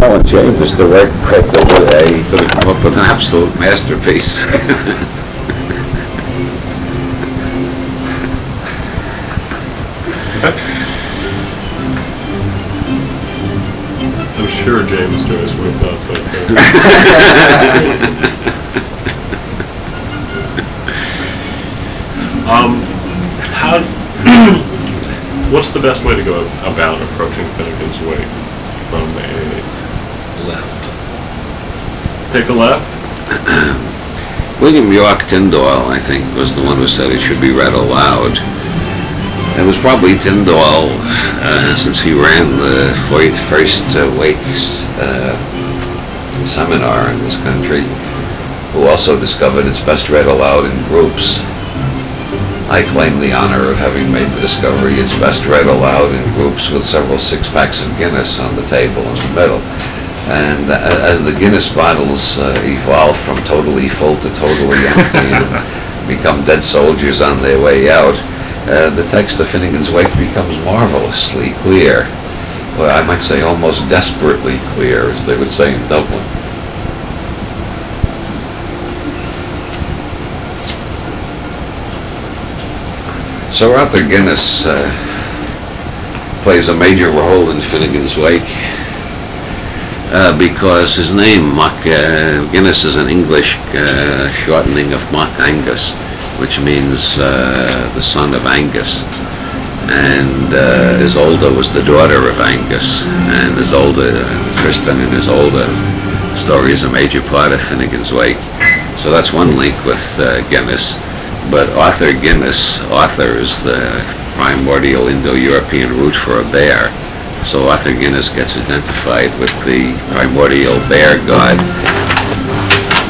telling James to work quick over there. He could have come up with an absolute masterpiece. I'm sure James Joyce would have thought so too. How? What's the best way to go about approaching Finnegan's Wake from a Left. take a left? William York Tyndall, I think, was the one who said it should be read aloud. It was probably Tyndall, since he ran the first Wakes seminar in this country, who also discovered it's best read aloud in groups. I claim the honor of having made the discovery. It's best read aloud in groups with several six-packs of Guinness on the table in the middle. And as the Guinness bottles evolve from totally full to totally empty and become dead soldiers on their way out, the text of Finnegan's Wake becomes marvelously clear. Well, I might say almost desperately clear, as they would say in Dublin. So Arthur Guinness plays a major role in Finnegan's Wake because his name, Guinness, is an English shortening of Mock Angus, which means the son of Angus. And Isolde was the daughter of Angus, and Isolde, Tristan and Isolde story is a major part of Finnegan's Wake. So that's one link with Guinness. But Arthur Guinness, Arthur is the primordial Indo-European root for a bear. So Arthur Guinness gets identified with the primordial bear god,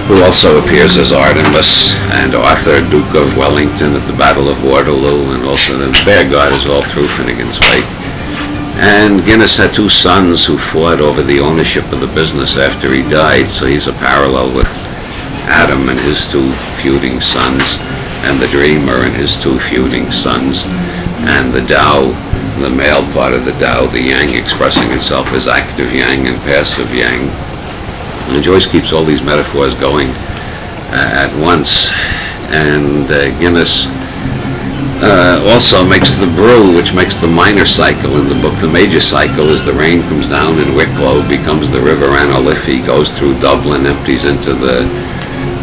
who also appears as Artemis, and Arthur, Duke of Wellington at the Battle of Waterloo, and also the bear god is all through Finnegan's Wake. And Guinness had two sons who fought over the ownership of the business after he died, so he's a parallel with Adam and his two feuding sons, and the Dreamer and his two feuding sons, and the Tao, the male part of the Tao, the Yang expressing itself as active Yang and passive Yang. And Joyce keeps all these metaphors going at once. And Guinness also makes the brew, which makes the minor cycle in the book. The major cycle is the rain comes down in Wicklow, becomes the River Liffey, goes through Dublin, empties into the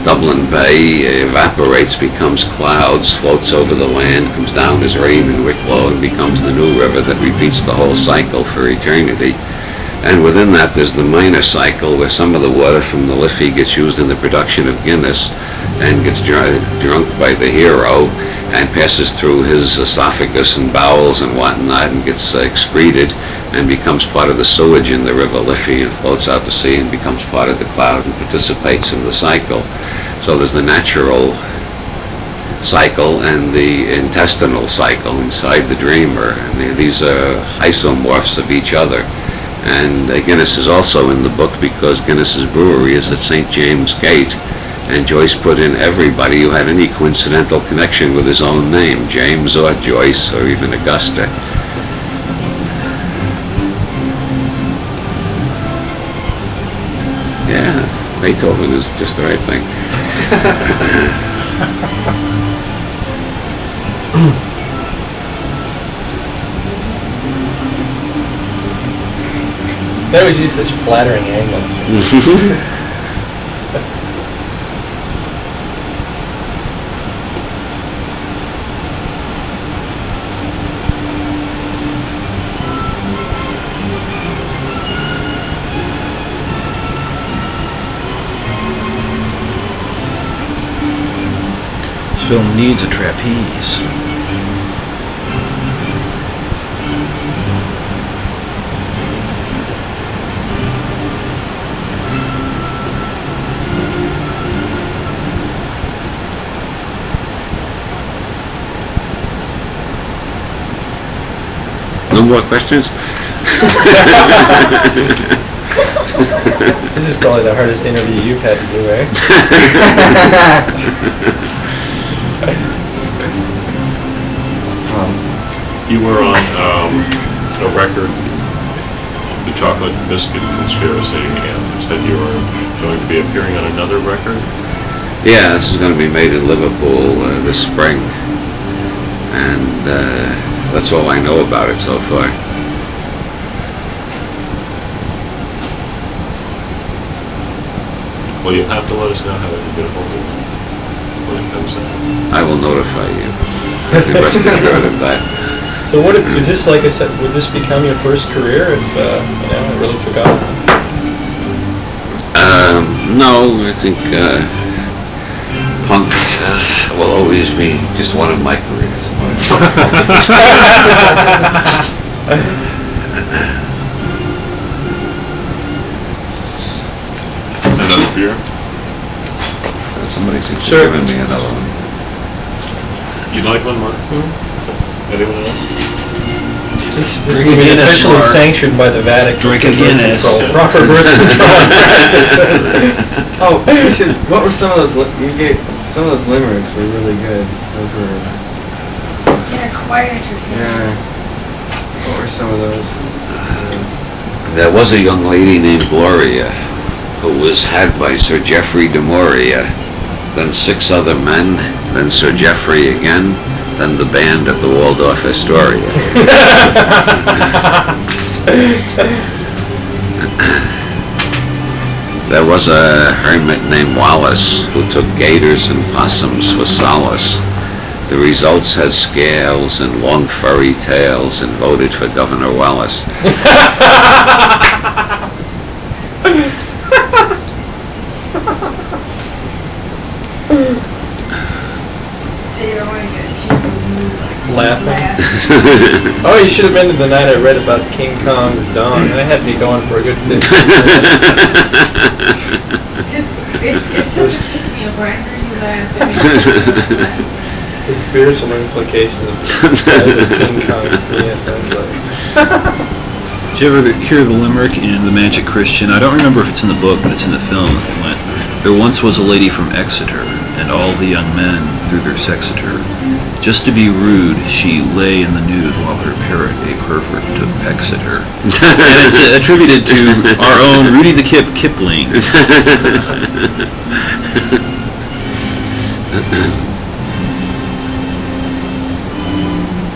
Dublin Bay, evaporates, becomes clouds, floats over the land, comes down as rain in Wicklow, and becomes the new river that repeats the whole cycle for eternity. And within that there's the minor cycle, where some of the water from the Liffey gets used in the production of Guinness and gets drunk by the hero and passes through his esophagus and bowels and whatnot and gets excreted and becomes part of the sewage in the River Liffey and floats out to sea and becomes part of the cloud and participates in the cycle. So there's the natural cycle and the intestinal cycle inside the Dreamer. And these are isomorphs of each other. And Guinness is also in the book because Guinness's brewery is at St. James Gate, and Joyce put in everybody who had any coincidental connection with his own name, James or Joyce or even Augusta. Yeah, Beethoven is just the right thing. They always use such flattering angles. This film needs a trapeze. No more questions? This is probably the hardest interview you've had to do, eh? You were on a record chocolate biscuit conspiracy and said you were going to be appearing on another record. Yeah, this is going to be made in Liverpool this spring, and that's all I know about it so far. Well, you'll have to let us know how you get a hold of it when it comes out. I will notify you. You can rest assured of that. So what is this, like I said, would this become your first career if it really took off? No, I think punk will always be just one of my careers. Another beer? Somebody seems to Sure. be giving me another one. You'd like one, Mark? Anyone else? This Drink will a be Guinness, officially Mark. sanctioned by the Vatican. Drink a for birth Guinness. control. Proper birth control practices. Oh, you should. What were some of those? You gave some of those limericks were really good. Those were. Yeah, quite entertaining. Yeah. What were some of those? There was a young lady named Gloria who was had by Sir Geoffrey de Maurier, then 6 other men, then Sir Geoffrey again, then the band at the Waldorf Astoria. There was a hermit named Wallace who took gators and possums for solace. The results had scales and long furry tails and voted for Governor Wallace. Laughing. Oh, you should have been to the night I read about King Kong's Dawn. I had me going for a good 15 minutes. It's such a pick-me-up, right? You laugh. The spiritual implications of King Kong's Dawn. Did you ever hear the limerick in The Magic Christian? I don't remember if it's in the book, but it's in the film. It went, "There once was a lady from Exeter, and all the young men threw their sex at her. Just to be rude, she lay in the nude while her parrot, a pervert, took pecks at her." And it's attributed to our own Rudy the Kipling.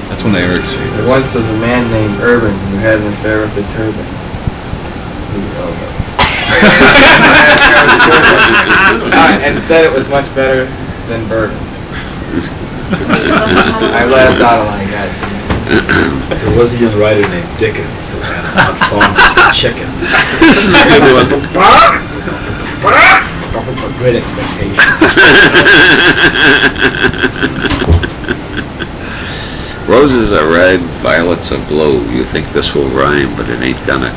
That's one of Eric's There favorites. once was a man named Urban who had an affair with a turban. And said it was much better than bourbon. I laughed out like that. There was a young writer named Dickens who ran a hot farm for chickens. This is a good one. Great expectations. Roses are red, violets are blue. You think this will rhyme, but it ain't gonna.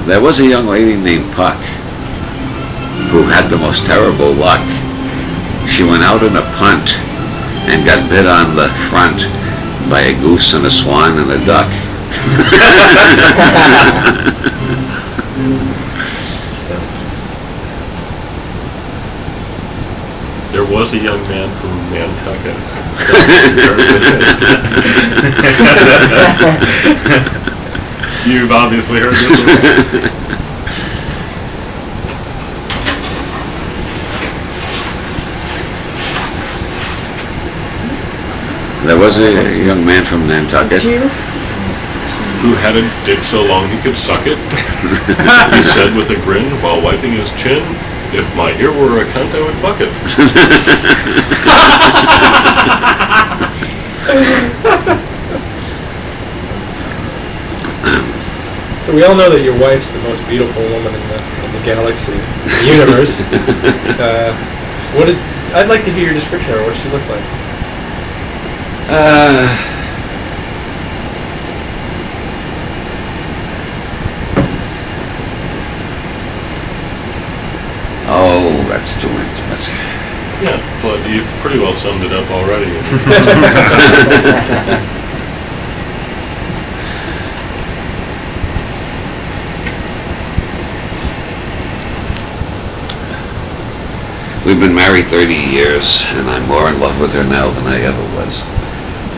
There was a young lady named Puck who had the most terrible luck. She went out in a punt and got bit on the front by a goose and a swan and a duck. There was a young man from Nantucket. You've obviously heard this one. There was a young man from Nantucket. Who had a dick so long he could suck it. He said with a grin while wiping his chin, "If my ear were a cunt, I would fuck it." So we all know that your wife's the most beautiful woman in the galaxy, the universe. I'd like to hear your description of her. What does she look like? Oh, that's too intimate. Yeah, but you've pretty well summed it up already. We've been married 30 years, and I'm more in love with her now than I ever was.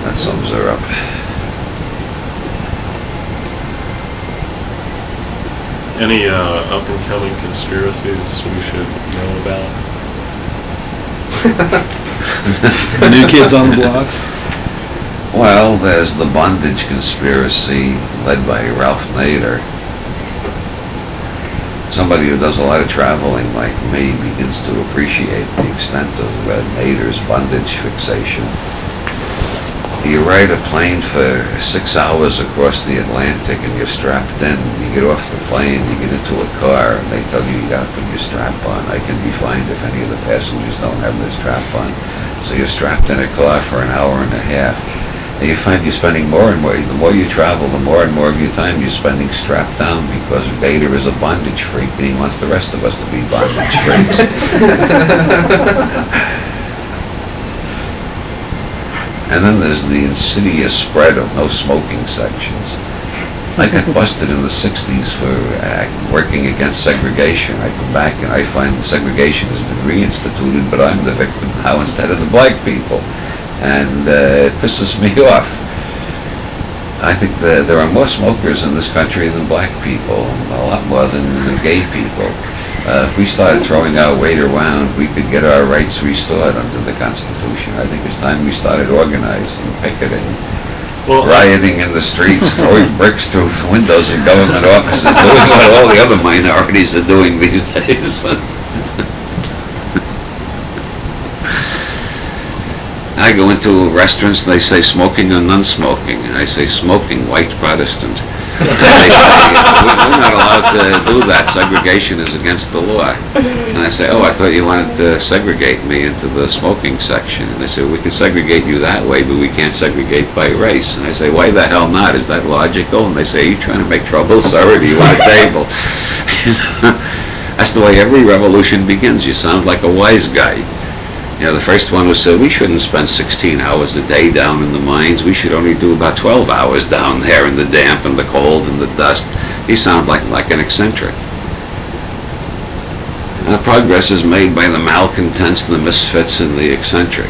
That sums her up. Any up-and-coming conspiracies we should know about? The new kids on the block. Well, there's the bondage conspiracy led by Ralph Nader. Somebody who does a lot of traveling like me begins to appreciate the extent of Nader's bondage fixation. You ride a plane for 6 hours across the Atlantic and you're strapped in. You get off the plane, you get into a car, and they tell you gotta put your strap on. I can be fined if any of the passengers don't have their strap on. So you're strapped in a car for an hour and a half. And you find you're spending more and more. The more you travel, the more and more of your time you're spending strapped down, because Nader is a bondage freak and he wants the rest of us to be bondage freaks. And then there's the insidious spread of no smoking sections. I got busted in the 60s for working against segregation. I come back and I find the segregation has been reinstituted, but I'm the victim now instead of the black people. And it pisses me off. I think there are more smokers in this country than black people, a lot more than gay people. If we started throwing our weight around, we could get our rights restored under the Constitution. I think it's time we started organizing, picketing, rioting in the streets, throwing bricks through windows in government offices, doing what all the other minorities are doing these days. I go into restaurants and they say smoking or non-smoking, and I say smoking, white Protestant. And they say, we're not allowed to do that. Segregation is against the law. And I say, oh, I thought you wanted to segregate me into the smoking section. And they say, we can segregate you that way, but we can't segregate by race. And I say, why the hell not? Is that logical? And they say, are you trying to make trouble, sir, or do you want a table? That's the way every revolution begins. You sound like a wise guy. You know, the first one was said, we shouldn't spend 16 hours a day down in the mines. We should only do about 12 hours down there in the damp and the cold and the dust. He sounds like an eccentric. And the progress is made by the malcontents, the misfits, and the eccentric.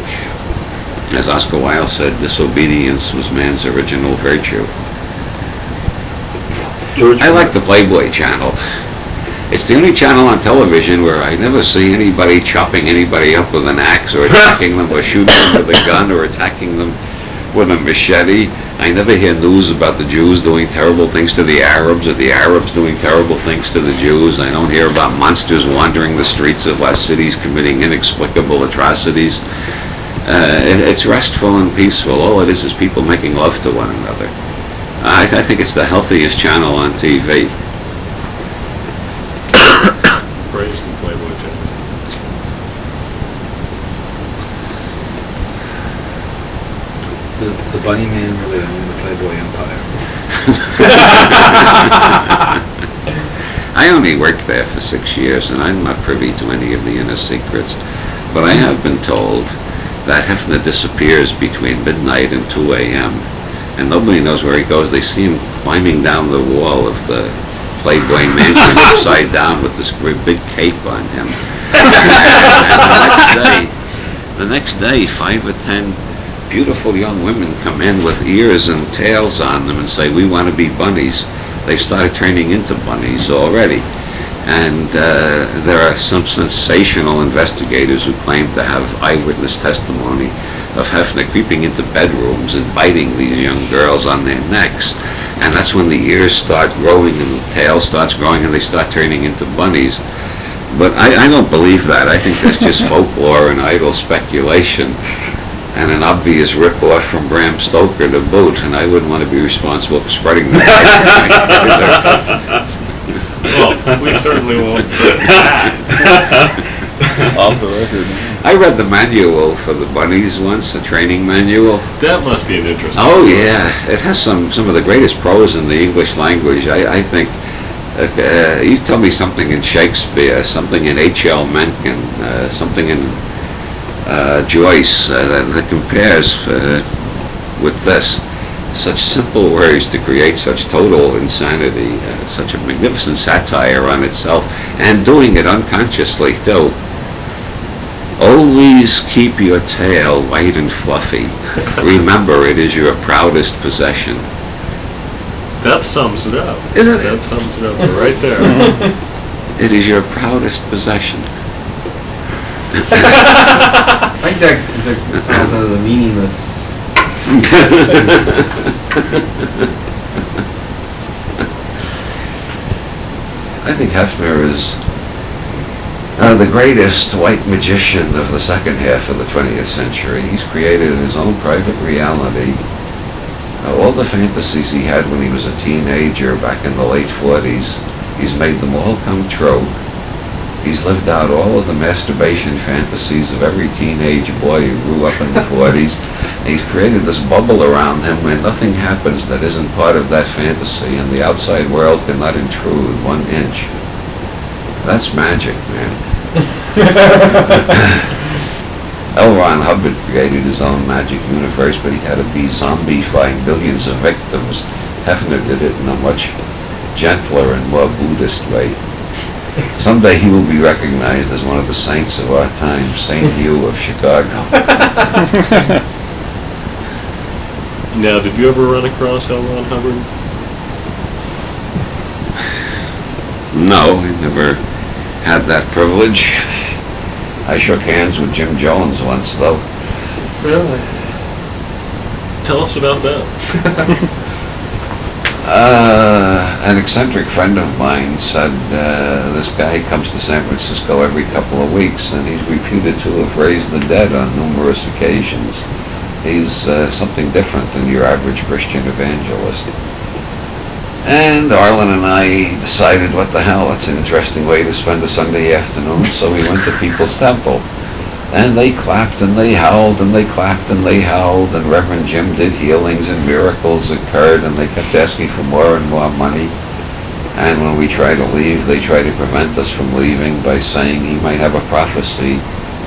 As Oscar Wilde said, disobedience was man's original virtue. I like the Playboy channel. It's the only channel on television where I never see anybody chopping anybody up with an axe or attacking them or shooting them with a gun or attacking them with a machete. I never hear news about the Jews doing terrible things to the Arabs or the Arabs doing terrible things to the Jews. I don't hear about monsters wandering the streets of our cities committing inexplicable atrocities. It's restful and peaceful. All it is people making love to one another. I think it's the healthiest channel on TV. Praise the Playboy channel. Does the Bunny Man really own the Playboy empire? I only worked there for 6 years, and I'm not privy to any of the inner secrets. But I have been told that Hefner disappears between midnight and 2 a.m. and nobody knows where he goes. They see him climbing down the wall of the Playboy mansion upside down with this big cape on him. And the next day, 5 or 10 beautiful young women come in with ears and tails on them and say, we want to be bunnies. They've started turning into bunnies already. And there are some sensational investigators who claim to have eyewitness testimony of Hefner creeping into bedrooms and biting these young girls on their necks. And that's when the ears start growing and the tail starts growing and they start turning into bunnies. But I don't believe that. I think that's just folklore and idle speculation and an obvious rip-off from Bram Stoker to boot, and I wouldn't want to be responsible for spreading that. Well, we certainly won't. Off the record. I read the manual for the bunnies once, a training manual. That must be an interesting Oh book. yeah, it has some of the greatest prose in the English language. I think, you tell me something in Shakespeare, something in H.L. Mencken, something in Joyce that compares with this. Such simple words to create such total insanity, such a magnificent satire on itself, and doing it unconsciously too. Always keep your tail white and fluffy. Remember, it is your proudest possession. That sums it up. Isn't it? That sums it up right there. It is your proudest possession. I think that falls under the meaningless. I think Hefner is the greatest white magician of the second half of the 20th century. He's created his own private reality. All the fantasies he had when he was a teenager back in the late 40s, he's made them all come true. He's lived out all of the masturbation fantasies of every teenage boy who grew up in the 40s. And he's created this bubble around him where nothing happens that isn't part of that fantasy, and the outside world cannot intrude 1 inch. That's magic, man. L. Ron Hubbard created his own magic universe, but he had to be zombifying billions of victims. Hefner did it in a much gentler and more Buddhist way. Someday he will be recognized as one of the saints of our time, Saint Hugh of Chicago. Now, did you ever run across L. Ron Hubbard? No, I never had that privilege. I shook hands with Jim Jones once, though. Really? Tell us about that. An eccentric friend of mine said this guy comes to San Francisco every couple of weeks, and he's reputed to have raised the dead on numerous occasions. He's something different than your average Christian evangelist. And Arlen and I decided, what the hell, that's an interesting way to spend a Sunday afternoon, so we went to People's Temple. And they clapped and they howled and they clapped and they howled, and Reverend Jim did healings and miracles occurred, and they kept asking for more and more money. And when we tried to leave, they tried to prevent us from leaving by saying he might have a prophecy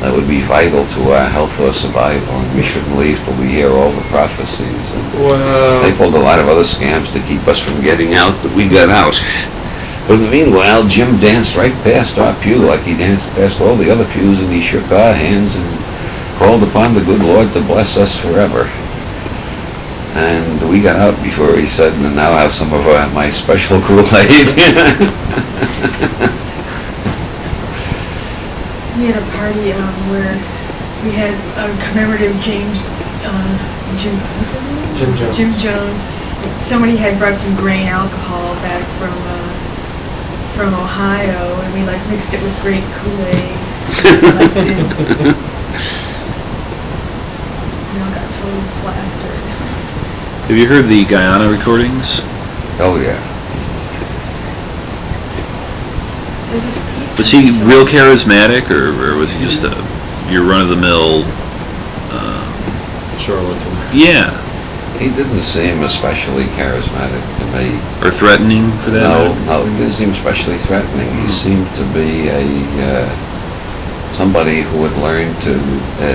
that would be vital to our health or survival, and we shouldn't leave till we hear all the prophecies. And Wow. they pulled a lot of other scams to keep us from getting out, but we got out. But meanwhile, Jim danced right past our pew like he danced past all the other pews, and he shook our hands and called upon the good Lord to bless us forever. And we got out before he said, and now I have some of my special Kool-Aid. We had a party where we had a commemorative Jim Jones. Jim Jones. Somebody had brought some grain alcohol back from Ohio, and we like mixed it with grape Kool-Aid. We all got totally plastered. Have you heard the Guyana recordings? Oh yeah. There's this Was he real charismatic, or was he just your run-of-the-mill? Charlatan. Yeah, He didn't seem especially charismatic to me. or threatening for that matter? No, he didn't seem especially threatening. He seemed to be somebody who had learned to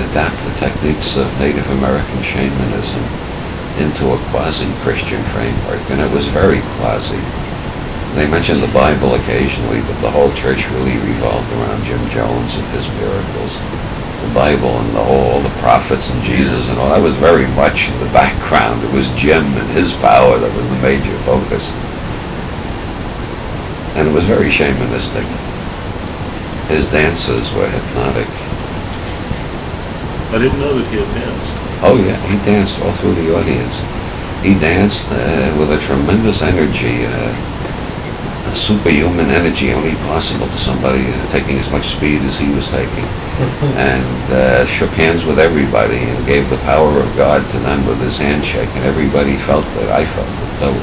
adapt the techniques of Native American shamanism into a quasi-Christian framework, and it was very quasi. They mentioned the Bible occasionally, but the whole church really revolved around Jim Jones and his miracles. The Bible and all the prophets and Jesus and all, that was very much in the background. It was Jim and his power that was the major focus. And it was very shamanistic. His dances were hypnotic. I didn't know that he had danced. Oh yeah, he danced all through the audience. He danced with a tremendous energy, a superhuman energy only possible to somebody taking as much speed as he was taking. And shook hands with everybody and gave the power of God to them with his handshake, and everybody felt it. I felt it too.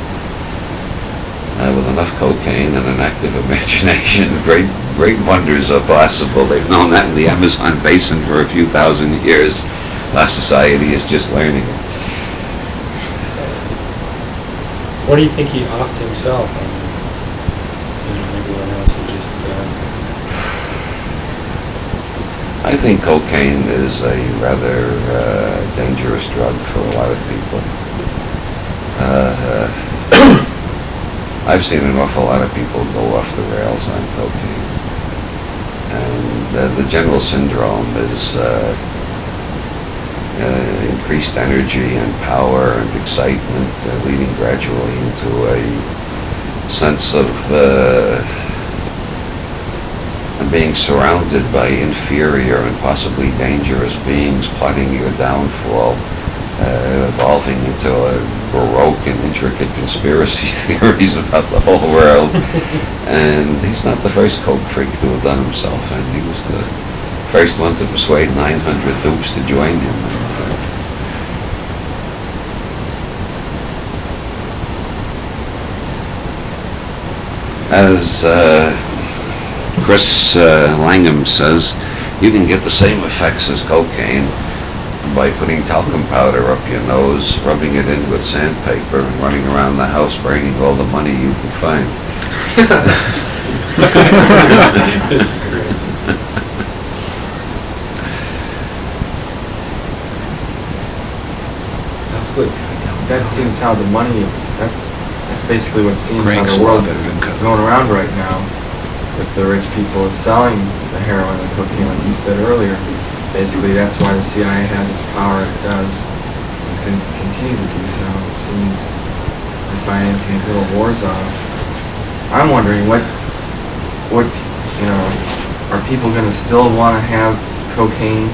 With enough cocaine and an active imagination, great wonders are possible. They've known that in the Amazon basin for a few thousand years. Our society is just learning it. What do you think he offed himself on? Everyone else just. I think cocaine is a rather dangerous drug for a lot of people. I've seen an awful lot of people go off the rails on cocaine. And the general syndrome is increased energy and power and excitement, leading gradually into a sense of being surrounded by inferior and possibly dangerous beings plotting your downfall, evolving into a baroque and intricate conspiracy theories about the whole world. And he's not the first coke freak to have done himself, and he was the first one to persuade 900 dupes to join him. As Chris Langham says, you can get the same effects as cocaine by putting talcum powder up your nose, rubbing it in with sandpaper, and running around the house burning all the money you can find. That's great. Sounds good. That seems how the money, that's basically what seems how the world is going around right now. With the rich people selling the heroin and cocaine, like you said earlier. Basically, that's why the CIA has its power it does. It's going to continue to do so. It seems they're financing these little war zones. I'm wondering what are people going to still want to have cocaine?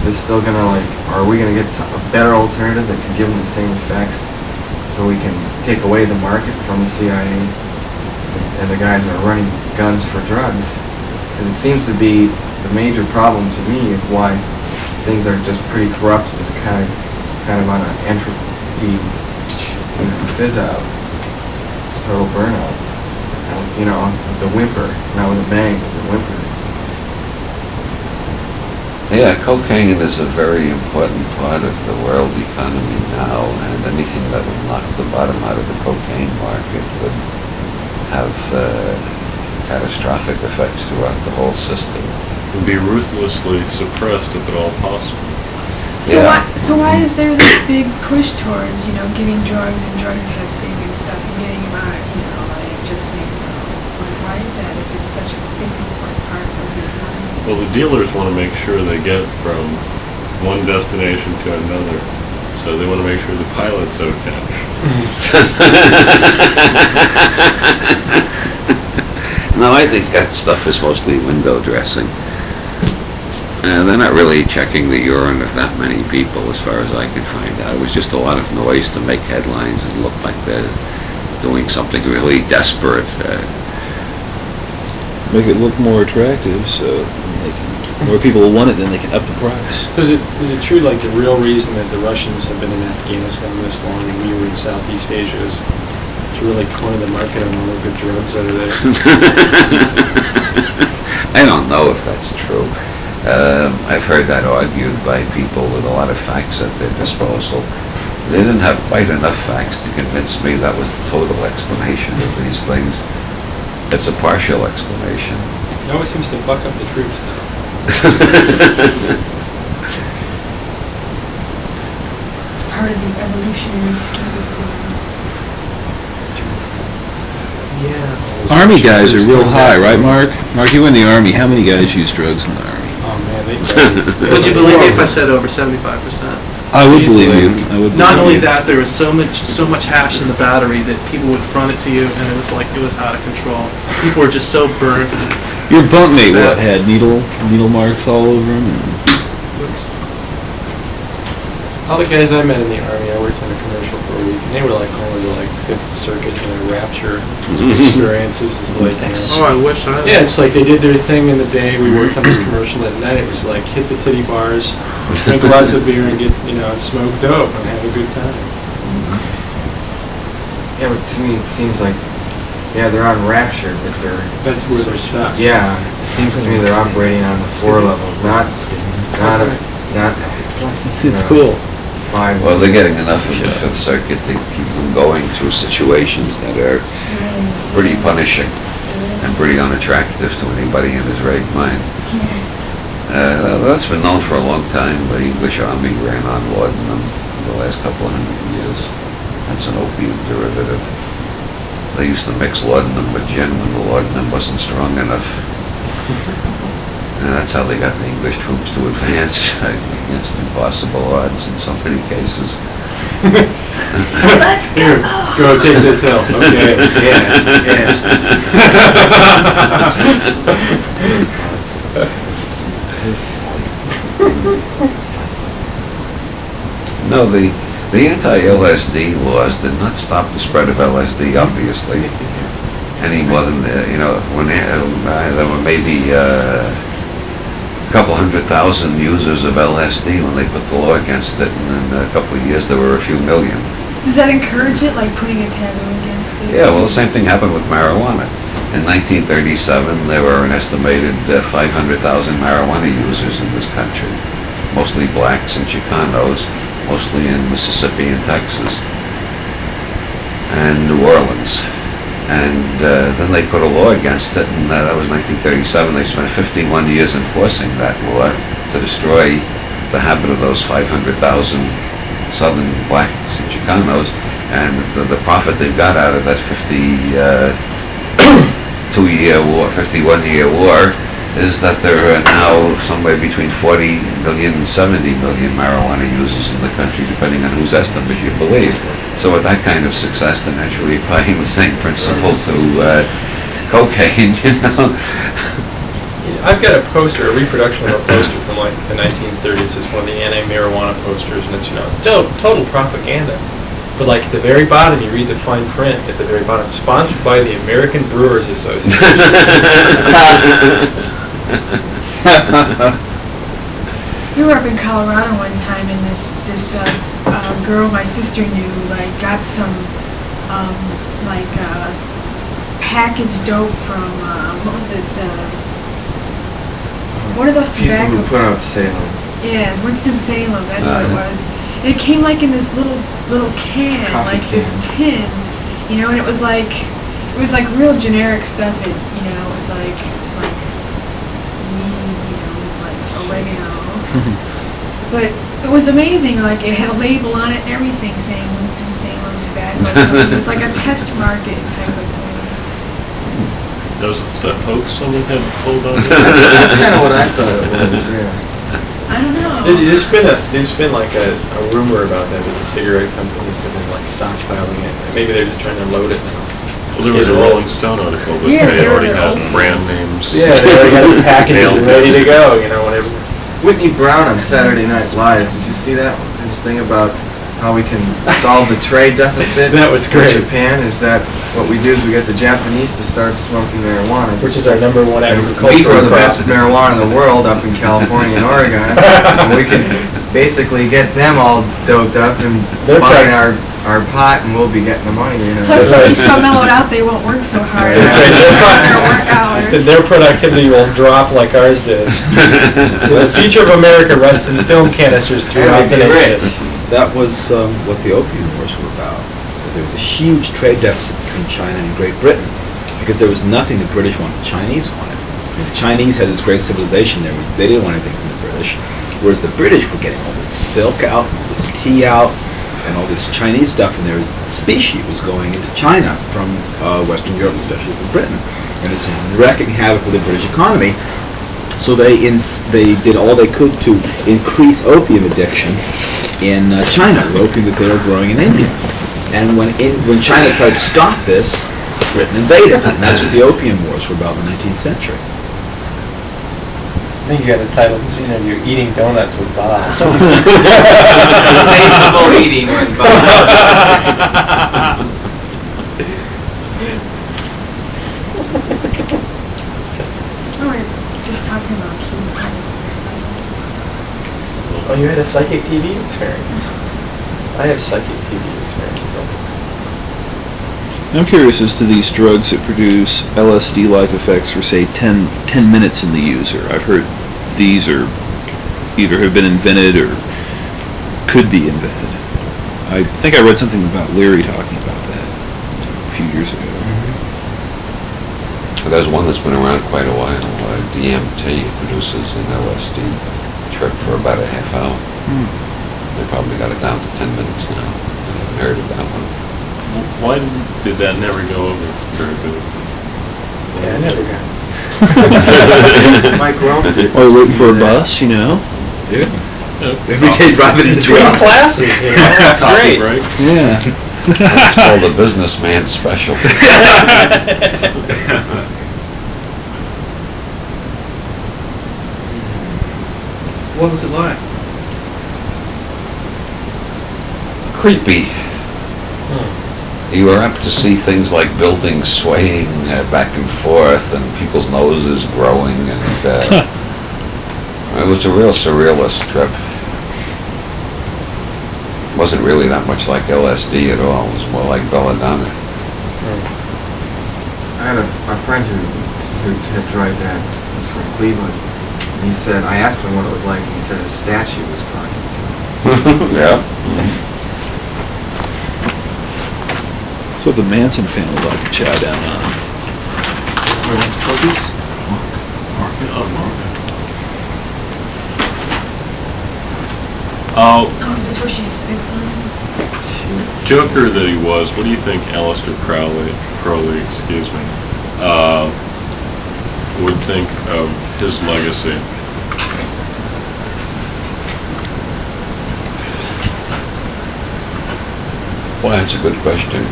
Is it still going to are we going to get a better alternative that can give them the same effects, so we can take away the market from the CIA and the guys that are running guns for drugs? Because it seems to be the major problem to me of why things are just pretty corrupt, just kind of on an entropy, fizz out, total burnout. The whimper, not with a bang, but the whimper. Yeah, cocaine is a very important part of the world economy now, and anything that would knock the bottom out of the cocaine market would have catastrophic effects throughout the whole system. And be ruthlessly suppressed if at all possible. So why is there this big push towards, getting drugs and drug testing and stuff and getting them out, just saying, why is that if it's such a big important part of the economy? Well, the dealers want to make sure they get from one destination to another. So they want to make sure the pilot's okay. No, I think that stuff is mostly window dressing. They're not really checking the urine of that many people, as far as I can find out. It was just a lot of noise to make headlines and look like they're doing something really desperate. Make it look more attractive, so more people will want it, then they can up the price. So is it true, the real reason that the Russians have been in Afghanistan this long and we were in Southeast Asia is to really corner the market on all the good drugs out of there? I don't know if that's true. I've heard that argued by people with a lot of facts at their disposal. They didn't have quite enough facts to convince me that was the total explanation of these things. It's a partial explanation. It always seems to buck up the troops, though. It's part of the evolutionary scheme of things. Yeah. Army guys are real high, right, Mark? Mark, you were in the Army. How many guys use drugs in the Army? Oh, man, Would you believe me if I said over 75%? I would believe you. Not only that, there was so much hash in the battery that people would front it to you, and it was like it was out of control. People were just so burnt. Your bunkmate, what, had needle marks all over him? All the guys I met in the Army, I worked in a commercial for a week, and they were going to Fifth Circuit, Rapture experiences. Oh, I wish I. Yeah, it's they did their thing in the day. We worked on this commercial, and then it was hit the titty bars, drink lots of beer, and get and smoke dope and have a good time. Yeah, but to me it seems they're on Rapture, but that's where they're stuck. Yeah, it seems to me they're operating on the floor levels, not. It's cool. Well, they're getting enough of the Fifth Circuit to keep them going through situations that are pretty punishing and pretty unattractive to anybody in his right mind. That's been known for a long time. The English Army ran on laudanum for the last couple of 100 years. That's an opium derivative. They used to mix laudanum with gin when the laudanum wasn't strong enough. And that's how they got the English troops to advance. against impossible odds in so many cases. Let's Here, go take this hill. Okay. No, the anti-LSD laws did not stop the spread of LSD, obviously, any more than, when there were maybe a couple 100,000 users of LSD when they put the law against it, and in a couple of years there were a few million. Does that encourage it, like putting a taboo against it? Yeah, well, the same thing happened with marijuana. In 1937, there were an estimated 500,000 marijuana users in this country, mostly blacks and Chicanos, mostly in Mississippi and Texas, and New Orleans. And then they put a law against it, and that was 1937. They spent 51 years enforcing that law to destroy the habit of those 500,000 Southern blacks and Chicanos, and the profit they've got out of that 51-year war is that there are now somewhere between 40 million and 70 million marijuana users in the country, depending on whose estimate you believe. So with that kind of success, they're naturally applying the same principle to cocaine, I've got a poster, a reproduction of a poster from like the 1930s. It's one of the anti-marijuana posters, and it's, total propaganda. But like at the very bottom, you read the fine print at the very bottom, sponsored by the American Brewers Association. We were up in Colorado one time, and this girl my sister knew got some packaged dope from what was it? One of those tobacco. People who put out Salem. Yeah, Winston-Salem. That's what it was. And it came in this little can, Coffee this can. tin, and it was like real generic stuff. It was like weed, like oregano. But it was amazing. It had a label on it and everything saying Winston-Salem tobacco. It was like a test market type of thing. That was that hoax someone had pulled on. That's kind of what I thought it was. Yeah. I don't know. There's been a rumor about that with the cigarette companies have been stockpiling it. Maybe they're just trying to load it now. Well, there was a Rolling Stone article that Yeah, they they were already had old. brand names. Yeah, they already had it packaged and ready to go. Whenever. Whitney Brown on Saturday Night Live. Did you see that? His thing about how we can solve the trade deficit. That was great. With Japan is that what we do is we get the Japanese to start smoking marijuana. Which is our number one We agricultural grow the best crop. marijuana in the world up in California and Oregon, and we can basically get them all doped up and They're buying right. our pot, and we'll be getting the money. Plus, That's right. they'll be so mellowed out they won't work so hard. That's right. Their work hours. Said their productivity will drop like ours did. The future of America rests in film canisters throughout the And we'd be nation. rich. That was what the opium wars were about. There was a huge trade deficit between China and Great Britain because there was nothing the British wanted, the Chinese wanted. The Chinese had this great civilization there. They didn't want anything from the British, whereas the British were getting all this silk out, all this tea out, and all this Chinese stuff, and their specie was going into China from Western Europe, especially from Britain, and it's wreaking havoc with the British economy. So they did all they could to increase opium addiction in China, the opium that they were growing in India. And when China tried to stop this, Britain invaded, and that's what the opium wars were about in the 19th century. I think you got a title, you're eating donuts with Bob. Insatiable eating with Bob. Oh, we're just talking about Cuba. Oh, you had a psychic TV experience. I have psychic TV experience too. I'm curious as to these drugs that produce LSD-like effects for, say, 10 minutes in the user. I've heard these are either have been invented or could be invented. I think I read something about Leary talking about that a few years ago. There's one that's been around quite a while. DMT produces an LSD trip for about a half hour. They probably got it down to 10 minutes now. I haven't heard of that one. Why did that never go over very good? Yeah, I never got it. Mike Rome did. Or waiting for a bus, Yeah. Every day driving into Between office. classes, you know, that's Coffee great. break. Yeah. It's called a businessman special. What was it like? Creepy. You were apt to see things like buildings swaying back and forth and people's noses growing, and it was a real surrealist trip. Wasn't really that much like LSD at all. It was more like belladonna. I had a friend who tried that. He was from Cleveland. And he said, I asked him what it was like, and he said a statue was talking to him. Yeah. So the Manson family would like to chow down on. Wait, what's cookies? Mark it up, Mark it. Oh, Oh, is this where she spits on him? Joker that he was, what do you think Aleister Crowley, excuse me, would think of his legacy? Well, that's a good question.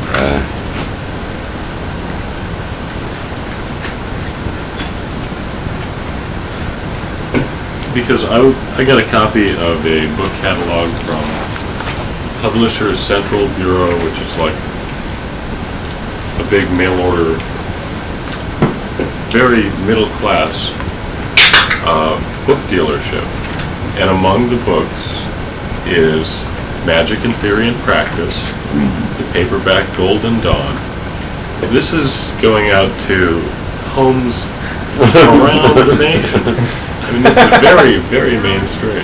Because I got a copy of a book catalog from Publishers Central Bureau, which is like a big mail order, very middle class book dealership. And among the books is Magic in Theory and Practice, the paperback Golden Dawn. This is going out to homes around the nation. I mean, this is very, very mainstream.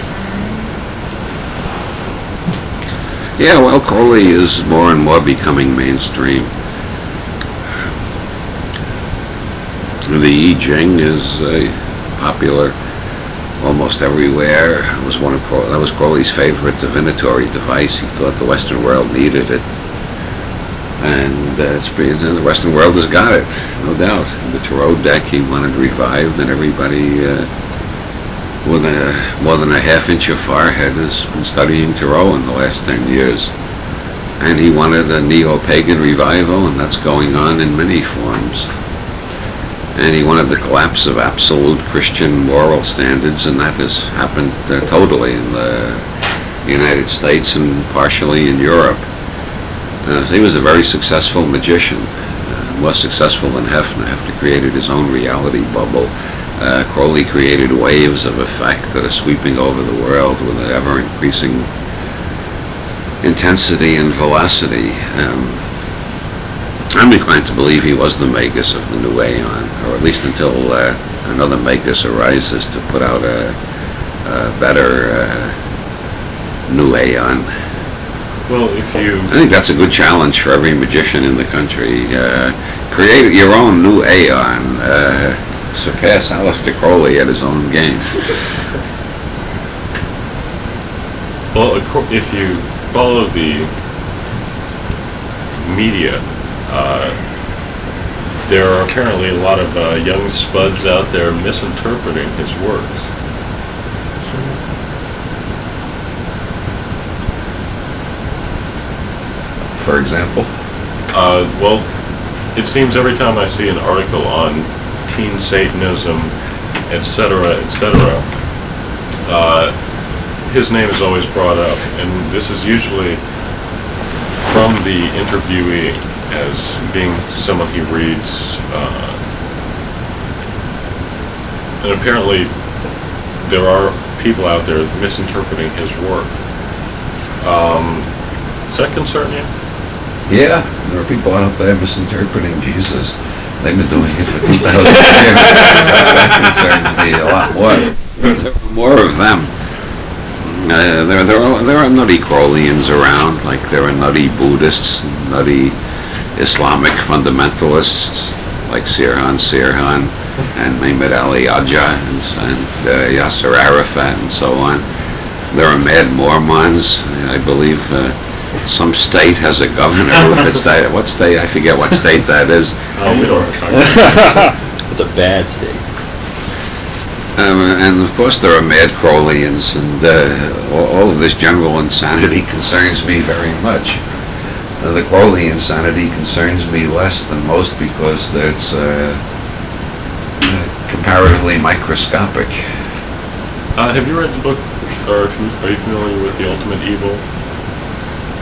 Yeah, well, Crowley is more and more becoming mainstream. The I Ching is popular almost everywhere. That was Crowley's favorite divinatory device. He thought the Western world needed it, and the Western world has got it, no doubt. The tarot deck he wanted revived, and everybody with more than a half-inch of forehead has been studying tarot in the last 10 years. And he wanted a neo-pagan revival, and that's going on in many forms. And he wanted the collapse of absolute Christian moral standards, and that has happened totally in the United States and partially in Europe. So he was a very successful magician, more successful than Hefner. Hefner created his own reality bubble. Crowley created waves of effect that are sweeping over the world with an ever-increasing intensity and velocity. I'm inclined to believe he was the magus of the new aeon, or at least until another magus arises to put out a better new aeon. Well, if you... I think that's a good challenge for every magician in the country. Create your own new aeon. Surpass Aleister Crowley at his own game. Well, if you follow the media, there are apparently a lot of young spuds out there misinterpreting his works. For example? Well, it seems every time I see an article on teen Satanism, etc., his name is always brought up, and this is usually from the interviewee as being someone he reads, and apparently there are people out there misinterpreting his work. Does that concern you? Yeah, there are people out there misinterpreting Jesus. They've been doing it for 2,000 years. That concerns me a lot more. There are more of them. There are nutty Crowleyans around, like there are nutty Buddhists, nutty Islamic fundamentalists, like Sirhan and Mehmet Ali Agca and Yasser Arafat and so on. There are mad Mormons. I believe some state has a governor who fits that. What state? I forget what state that is. We don't want to talk about It's a bad state. And of course there are mad Crowleyans, and all of this general insanity concerns me very much. The Crowley insanity concerns me less than most because it's comparatively microscopic. Have you read the book, or are you familiar with The Ultimate Evil?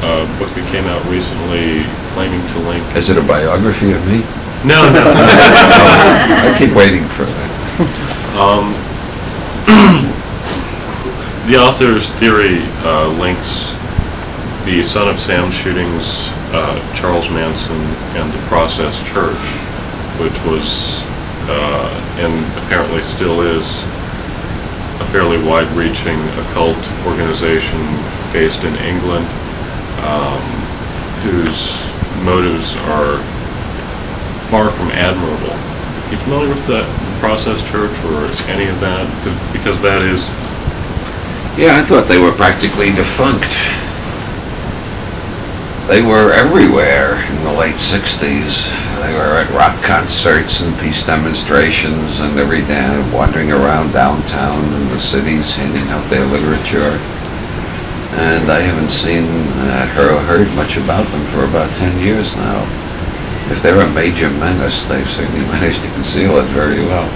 A book that came out recently claiming to link... Is it a biography of me? No. I keep waiting for that. The author's theory links the Son of Sam shootings, Charles Manson, and the Process Church, which was, and apparently still is, a fairly wide-reaching occult organization based in England, whose motives are far from admirable. You familiar with the Process Church or any of that? Because that is... Yeah, I thought they were practically defunct. They were everywhere in the late 60s. They were at rock concerts and peace demonstrations and every day wandering around downtown in the cities handing out their literature. And I haven't seen or heard much about them for about 10 years now. If they're a major menace, they've certainly managed to conceal it very well.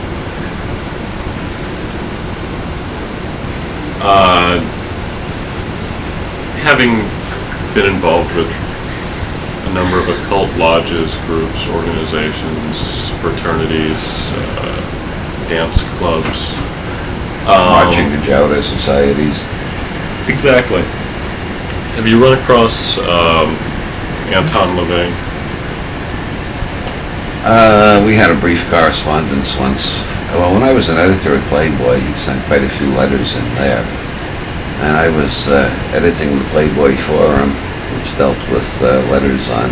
Having been involved with a number of occult lodges, groups, organizations, fraternities, dance clubs. Marching and Jowda societies. Exactly. Have you run across Anton LaVey? We had a brief correspondence once. Well, when I was an editor at Playboy, he sent quite a few letters in there. And I was editing the Playboy Forum, which dealt with letters on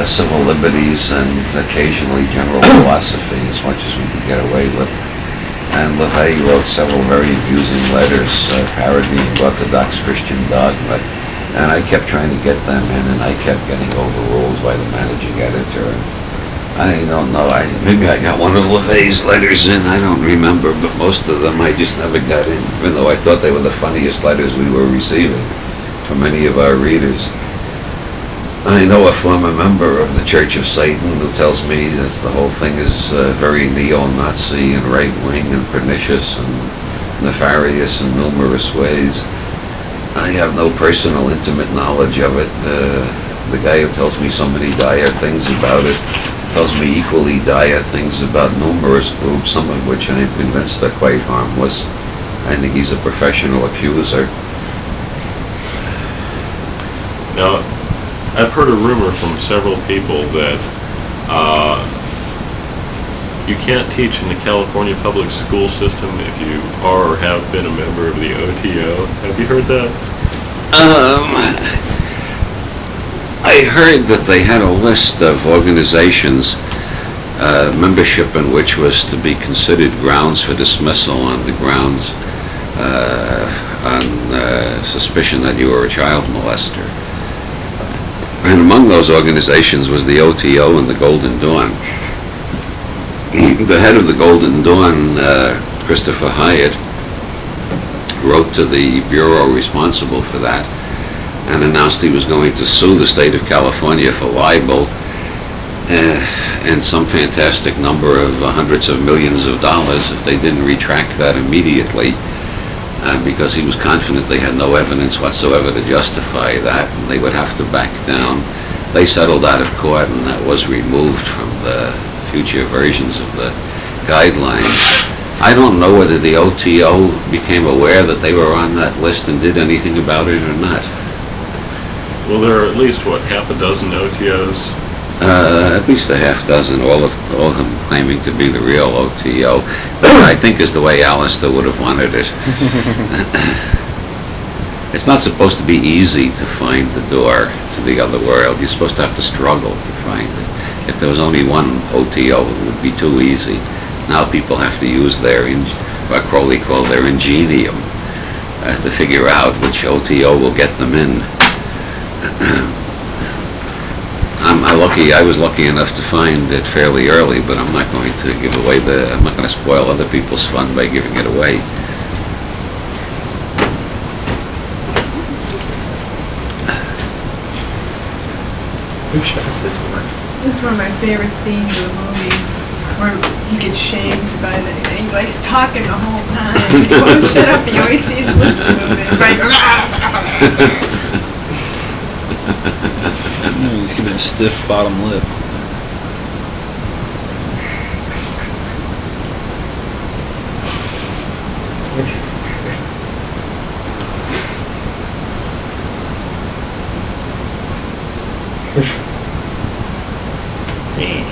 civil liberties and occasionally general philosophy, as much as we could get away with. And LaVey wrote several very amusing letters parodying Orthodox Christian dogma. And I kept trying to get them in, and I kept getting overruled by the managing editor. I don't know, maybe I got one of LaVey's letters in, I don't remember, but most of them I just never got in, even though I thought they were the funniest letters we were receiving from many of our readers. I know a former member of the Church of Satan who tells me that the whole thing is very neo-Nazi and right-wing and pernicious and nefarious in numerous ways. I have no personal intimate knowledge of it. The guy who tells me so many dire things about it tells me equally dire things about numerous groups, some of which I'm convinced are quite harmless. I think he's a professional accuser. Now, I've heard a rumor from several people that you can't teach in the California public school system if you are or have been a member of the OTO. Have you heard that? I heard that they had a list of organizations, membership in which was to be considered grounds for dismissal on the grounds on suspicion that you were a child molester. And among those organizations was the OTO and the Golden Dawn. The head of the Golden Dawn, Christopher Hyatt, wrote to the bureau responsible for that and announced he was going to sue the state of California for libel and some fantastic number of hundreds of millions of dollars if they didn't retract that immediately, because he was confident they had no evidence whatsoever to justify that and they would have to back down. They settled out of court and that was removed from the future versions of the guidelines. I don't know whether the OTO became aware that they were on that list and did anything about it or not. Well, there are at least, what, half a dozen OTOs? At least a half dozen, all of them claiming to be the real OTO. But I think is the way Alistair would have wanted it. It's not supposed to be easy to find the door to the other world. You're supposed to have to struggle to find it. If there was only one OTO, it would be too easy. Now people have to use their, what Crowley called their ingenium, to figure out which OTO will get them in. I was lucky enough to find it fairly early, but I'm not going to give away I'm not going to spoil other people's fun by giving it away. Who shot this one? This is one of my favorite scenes of the movie, where he gets shamed by he's like talking the whole time. He won't shut up, you always see his lips moving. He's like, He's giving a stiff bottom lip.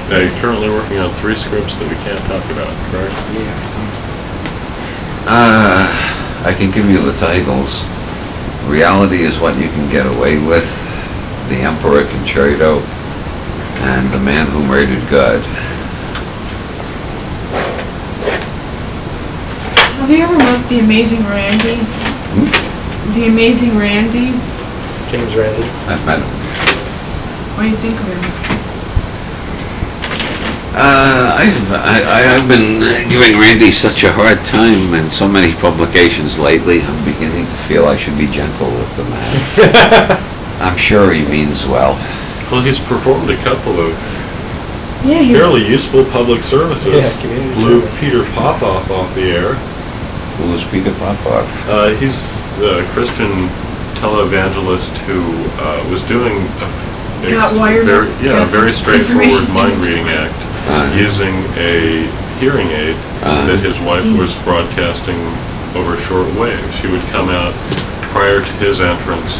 Now, you're currently working on 3 scripts that we can't talk about, correct? I can give you the titles. Reality is What You Can Get Away With, The Emperor Concerto, and The Man Who Murdered God. have you ever met The Amazing Randy? The Amazing Randy? James Randi. I've met him. What do you think of him? I've been giving Randy such a hard time in so many publications lately. I'm beginning to feel I should be gentle with the man. I'm sure he means well. Well, he's performed a couple of Yeah, he's fairly useful public services. Yeah, community Blew service. Peter Popoff off the air. Who was Peter Popoff? He's a Christian televangelist who was doing Got wireless- a got very straightforward information mind-reading act using a hearing aid that his wife was broadcasting over shortwave. She would come out prior to his entrance,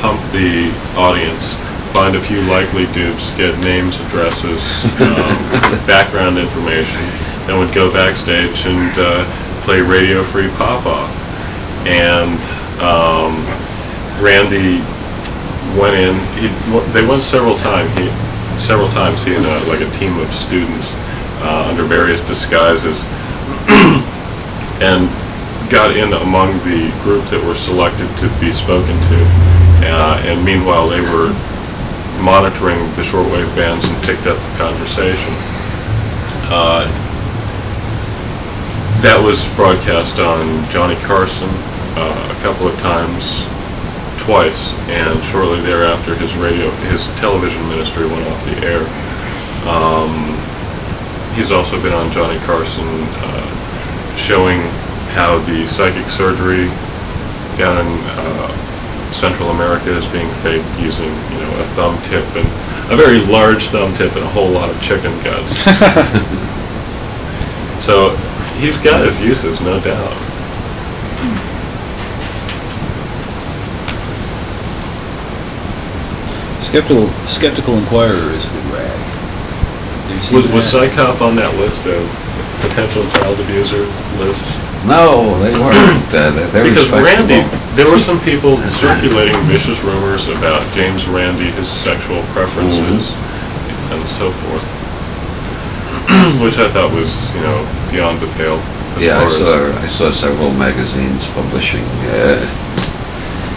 pump the audience, find a few likely dupes, get names, addresses, background information, then would go backstage and play Radio Free Pop-Off. And Randy went in. They went several times. He and like a team of students under various disguises, and got in among the group that were selected to be spoken to. And meanwhile, they were monitoring the shortwave bands and picked up the conversation. That was broadcast on Johnny Carson a couple of times, twice, and shortly thereafter his television ministry went off the air. He's also been on Johnny Carson showing how the psychic surgery down in Central America is being faked using, a thumb tip, and a very large thumb tip and a whole lot of chicken guts. So he's got his uses, no doubt. Skeptical Inquirer is a good rag. Was Psychop on that list of potential child abuser lists? No, they weren't. They're Because Randy, respectable. there were some people circulating vicious rumors about James Randi, his sexual preferences, and so forth, which I thought was, beyond the pale. Yeah, I saw several magazines publishing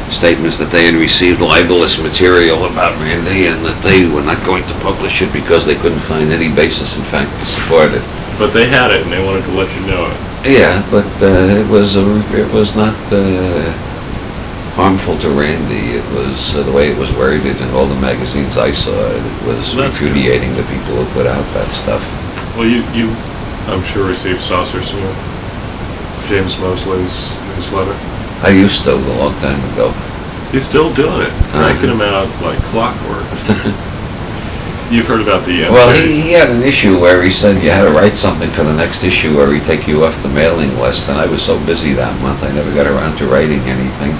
statements that they had received libelous material about Randy and that they were not going to publish it because they couldn't find any basis in fact to support it. But they had it and they wanted to let you know it. Yeah, but it was not harmful to Randy. It was the way it was worded in all the magazines I saw. It was repudiating the people who put out that stuff. Well, you I'm sure received Saucer Smith, James Mosley's newsletter. I used to a long time ago. He's still doing it, cranking them out like clockwork. You've heard about the Well, he had an issue where he said you had to write something for the next issue or he'd take you off the mailing list, and I was so busy that month I never got around to writing anything,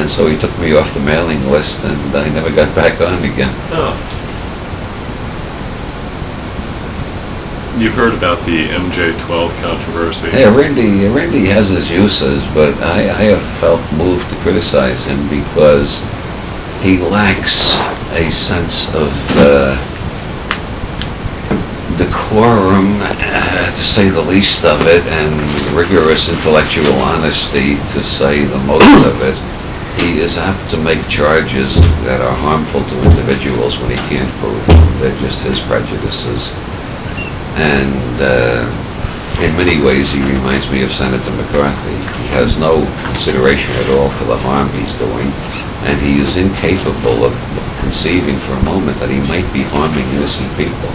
and so he took me off the mailing list and I never got back on again. Oh. You've heard about the MJ-12 controversy. Yeah, Randy has his uses, but I have felt moved to criticize him because he lacks a sense of decorum, to say the least of it, and rigorous intellectual honesty, to say the most of it. he is apt to make charges that are harmful to individuals when he can't prove them. They're just his prejudices. And in many ways he reminds me of Senator McCarthy. He has no consideration at all for the harm he's doing, and he is incapable of conceiving for a moment that he might be harming innocent people.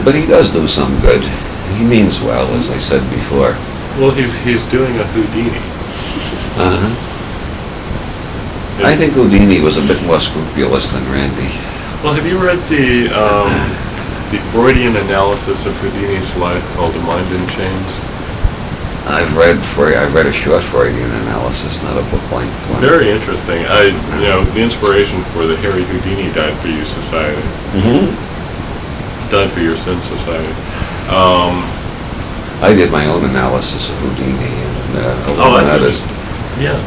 But he does do some good. He means well, as I said before. Well, he's doing a Houdini. Uh-huh. I think Houdini was a bit more scrupulous than Randy. Well, have you read the Freudian analysis of Houdini's life called The Mind in Chains? I read a short Freudian analysis, not a book-length one. Very interesting. The inspiration for the Harry Houdini Died For You Society. Mm-hmm. Died For Your Sin Society. I did my own analysis of Houdini and others. Yeah.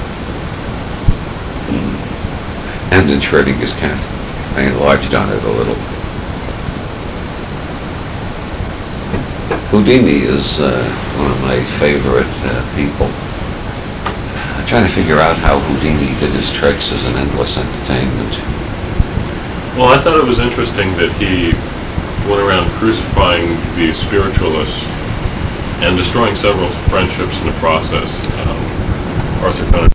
And in Schrodinger's cat. I enlarged on it a little. Houdini is one of my favorite people. I'm trying to figure out how Houdini did his tricks as an endless entertainment. Well, I thought it was interesting that he went around crucifying the spiritualists and destroying several friendships in the process. Arthur Conan